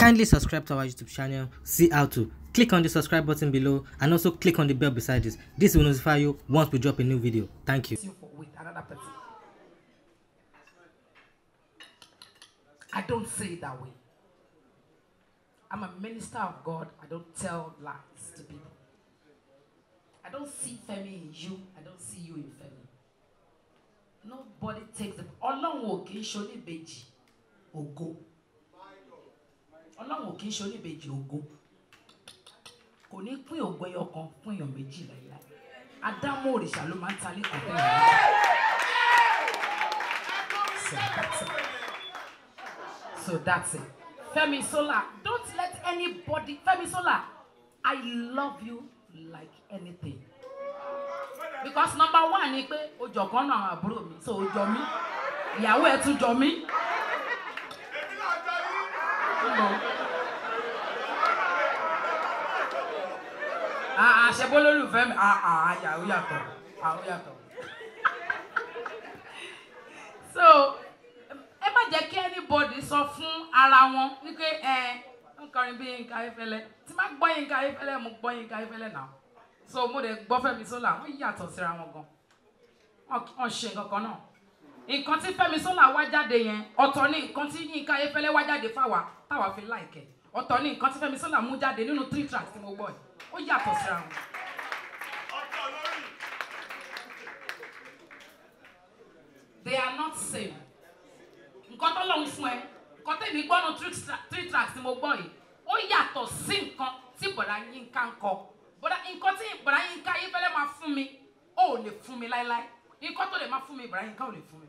Kindly subscribe to our YouTube channel. See how to. Click on the subscribe button below and also click on the bell beside this. This will notify you once we drop a new video. Thank you. With another person. I don't say it that way. I'm a minister of God. I don't tell lies to people. I don't see Femi in you. I don't see you in Femi. Nobody takes it. Ọlọ́run ò kì í ṣoníbejì ògo. Ọlọ́run ò kì í ṣoníbejì ògo. Kò ní pín ògo ẹyọ kan fún èèyàn méjì láíláí. Ádámù òrìṣà ló máa ń talé kan fún èèyàn. So that's it. Femi Sola, don't let anybody. Femi Sola, I love you like anything. Because number one ni pé o jọ kan náà àwọn àbúrò mi, so o jọ mí. Ìyàwó ẹ̀ tún jọ mí. Ṣe bó lólùfẹ́ mi. Ìyàwó yàtọ̀. So ẹ má jẹ́ kí anybody sọ fún ara wọn wípé ń kọrin bí Yinka Ayefele. Tí má gbọ́ Yinka Ayefele, mo gbọ́ Yinka Ayefele náà. So mo dẹ̀ gbọ́ Femi Sola, wọ́n yàtọ̀ síra wọn gan. Wọ́n ṣe nǹkan kan náà. Nǹkan tí Femi Sola wá jáde yẹn, ọ̀tọ̀ ni nǹkan tí Yinka Ayefele wá jáde fáwa, táwa fi like. Ọ̀tọ̀ ni nǹkan tí Femi Sola mú jáde nínú 3 tracks tí mo gbọ́ yìí. Ó yàtọ̀ síra wọn. They are not same. Nǹkan tó lọ́hùn fún ẹ, nǹkan tẹ̀mí gbọ́ nínú 3 tracks tí mo gbọ́ yìí, ó yàtọ̀ sí nǹkan tí bọ̀dá Yinka ń kọ. Nǹkan tí bọ̀dá Yinka Ayefele máa fún mi, ó lè fún mi láíláí. Nǹkan tó lè máa fún mi, bọ̀dá Yinka ò lè fún mi.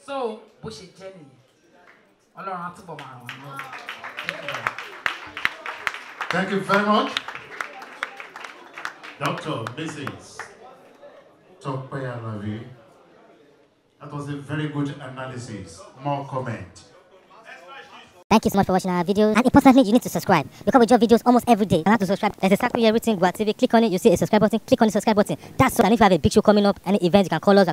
So bó ṣe jẹ́ nìyẹn. Ọlọ́run á túbọ̀ máa ràn wọ́n lọ́wọ́. Thank you very much. Dr. Mrs. Tope Alabi. That was a very good analysis. More comment. Thank you so much for watching our videos. And importantly, you need to subscribe because we drop videos almost every day. And how to subscribe? There's exactly everything. Go TV, click on it. You see a subscribe button. Click on the subscribe button. That's so. And if you have a big show coming up, any event, you can call us.